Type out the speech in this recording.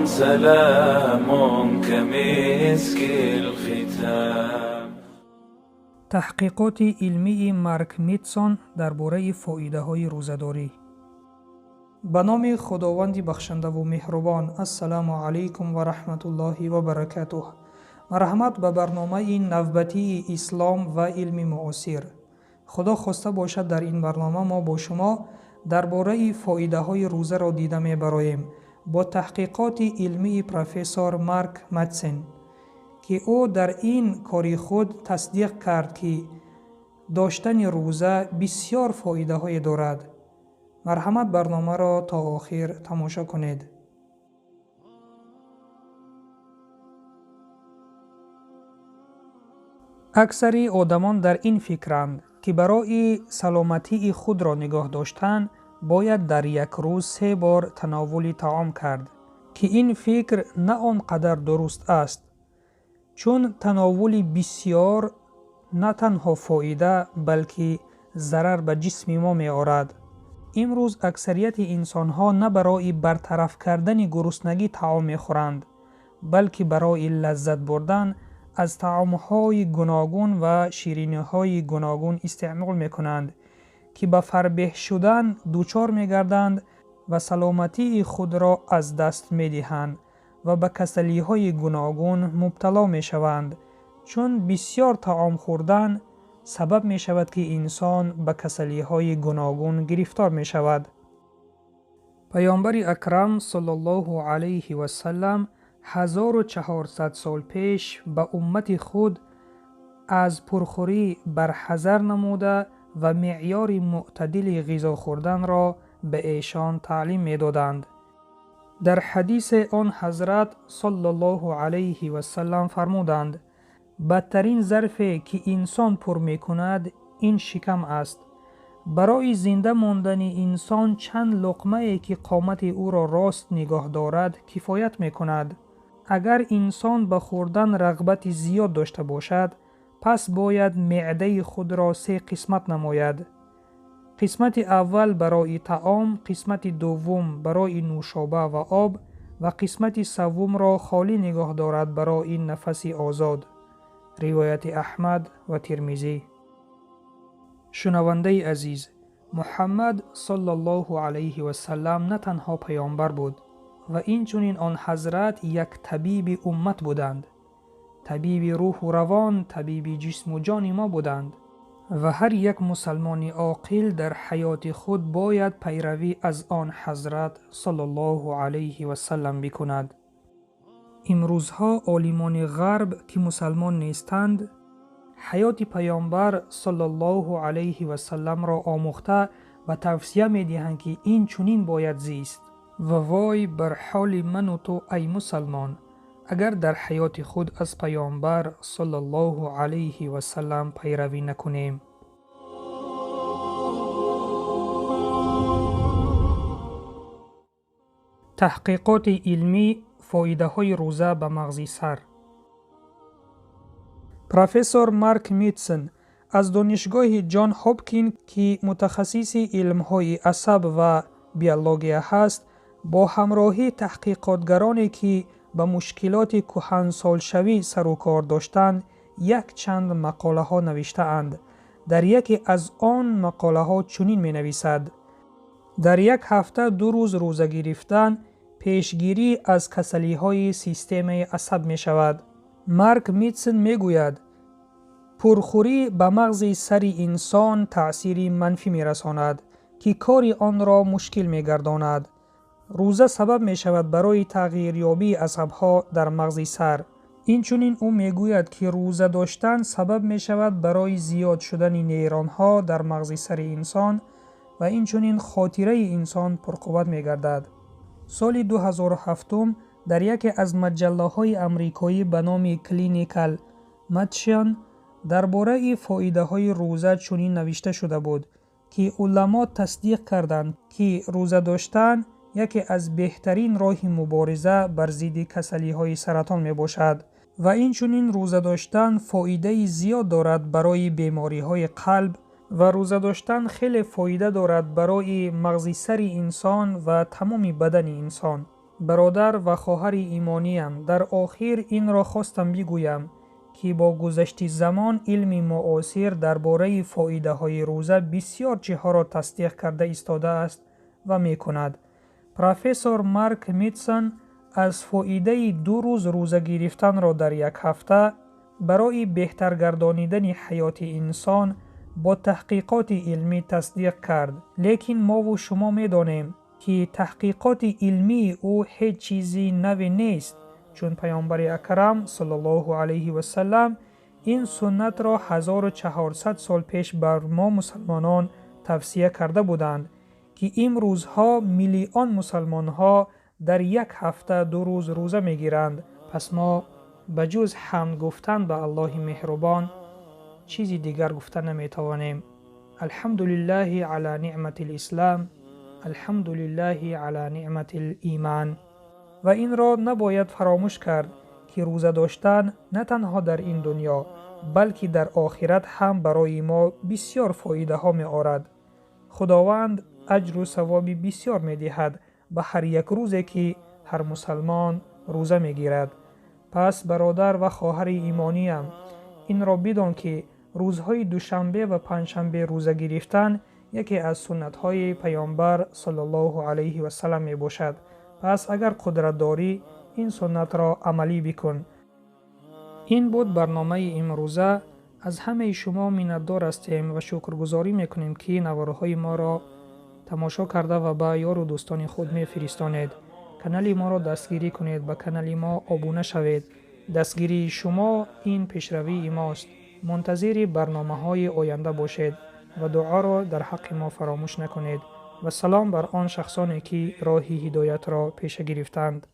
سلام كمسك الختام. تحقیقات علمی مارک میتسون درباره فایده‌های روزاداری. به نام خداوند بخشنده و مهربان. السلام علیکم و رحمتullohi و برکاته. مرحمت به برنامه نوبتی اسلام و علم معاصر. خدا خواسته باشد در این برنامه ما با شما درباره فایده‌های روزه را دیده می‌بریم با تحقیقات علمی پروفسور مارک میتسون که او در این کاری خود تصدیق کرد که داشتن روزه بسیار فایده‌های دارد. مرحمت برنامه را تا آخر تماشا کنید. اکثر آدمان در این فکرند که برای سلامتی خود را نگاه داشتن باید در یک روز 3 بار تناول طعام کرد که این فکر نه آنقدر درست است، چون تناول بسیار نه تنها فایده بلکه ضرر به جسم ما می آورد. امروز اکثریت انسان ها نه برای برطرف کردن گرسنگی طعام می خورند بلکه برای لذت بردن از طعام‌های گوناگون و شیرینی‌های گوناگون استعمال می‌کنند که به فربه شدن دچار می‌گردند و سلامتی خود را از دست می‌دهند و به کسلی‌های گوناگون مبتلا می‌شوند، چون بسیار طعام خوردن سبب می‌شود که انسان به کسلی‌های گوناگون گرفتار می‌شود. پیامبر اکرم صلی الله علیه و سلم 1400 سال پیش به امت خود از پرخوری برحذر نموده و معیار معتدل غذا خوردن را به ایشان تعلیم می دادند. در حدیث آن حضرت صلی الله علیه و سلم فرمودند: بدترین ظرفی که انسان پر می کند این شکم است. برای زنده ماندن انسان چند لقمه که قامت او را راست نگاه دارد کفایت می کند. اگر انسان به خوردن رغبت زیاد داشته باشد، پس باید معده خود را 3 قسمت نماید. قسمت اول برای طعام، قسمت دوم برای نوشابه و آب و قسمت سوم را خالی نگاه دارد برای نفس آزاد. روایت احمد و ترمذی. شنونده عزیز، محمد صلی الله علیه و سلم نه تنها پیامبر بود و اینچنین آن حضرت یک طبیب امت بودند. طبیب روح و روان، طبیب جسم و جان ما بودند و هر یک مسلمان عاقل در حیات خود باید پیروی از آن حضرت صلی الله علیه و سلم بکند. امروزها عالمان غرب که مسلمان نیستند حیات پیامبر صلی الله علیه و سلم را آموخته و توصیه می دهند که این چنین باید زیست. و وای بر حال من و تو ای مسلمان اگر در حیات خود از پیامبر صلی الله علیه و سلم پیروی نکنیم. تحقیقات علمی فایده‌های روزه به مغز سر. پروفسور مارک میتسون از دانشگاه جان هاپکین که متخصص علم‌های عصب و بیولوژی هست با همراهی تحقیقاتگرانی که به مشکلات کهنسالشوی سر و کار داشتند یک چند مقاله ها نوشته اند. در یکی از آن مقاله ها چنین می نویسد: در یک هفته 2 روز روزه گرفتن پیشگیری از کسلی های سیستم عصب می شود. مارک میتسون می گوید پرخوری به مغز سر انسان تأثیر منفی می رساند که کار آن را مشکل می گرداند. روزه سبب می شود برای تغییریابی عصب‌ها در مغز سر. اینچنین او می گوید که روزه داشتن سبب می شود برای زیاد شدن نیران‌ها در مغز سر انسان و اینچنین خاطره انسان پرقوت می گردد. سال 2007 در یکی از مجله‌های آمریکایی به نام کلینیکال مدیسین درباره فایده‌های روزه چنین نوشته شده بود که علما تصدیق کردند که روزه داشتن یکی از بهترین راه مبارزه بر ضد کسلی‌های سرطان می باشد و این چنین روزه داشتن فایده زیاد دارد برای بیماری‌های قلب و روزه داشتن خیلی فایده دارد برای مغز سر انسان و تمام بدن انسان. برادر و خواهر ایمانیم، در آخر این را خواستم بگویم که با گذشت زمان علم معاصر درباره فایده های روزه بسیار چیزها را تصدیق کرده ایستاده است و می کند. پروفسور مارک میتسن از فایده 2 روز روزه گرفتن را در یک هفته برای بهتر گردانیدن حیات انسان با تحقیقات علمی تصدیق کرد. لیکن ما و شما می دانیم که تحقیقات علمی او هیچ چیزی نوی نیست، چون پیامبر اکرم صلی الله علیه و سلم این سنت را 1400 سال پیش بر ما مسلمانان توصیه کرده بودند که امروزها میلیون مسلمان ها در یک هفته 2 روز روزه می گیرند. پس ما بجز حمد گفتن به الله مهربان چیزی دیگر گفتن نمی توانیم. الحمدلله علی نعمت الاسلام، الحمدلله علی نعمت الایمان. و این را نباید فراموش کرد که روزه داشتن نه تنها در این دنیا بلکه در آخرت هم برای ما بسیار فایده ها می آورد. خداوند اجر و ثواب بسیار می دهد به هر یک روزی که هر مسلمان روزه می گیرد. پس برادر و خواهر ایمانیم، این را بدان که روزهای دوشنبه و پنجشنبه روزه گرفتن یکی از سنت های پیامبر صلی الله علیه و سلم می باشد. پس اگر قدرت داری این سنت را عملی بکن. این بود برنامه امروزه. از همه شما منتدار هستیم و شکرگزاری میکنیم که نوارهای ما را تماشا کرده و به یار و دوستان خود میفرستانید. کانال ما را دستگیری کنید، به کانال ما ابونه شوید. دستگیری شما این پیشروی ماست. منتظر برنامه های آینده باشید و دعا را در حق ما فراموش نکنید. و سلام بر آن شخصانی که راه هدایت را پیش گرفتند.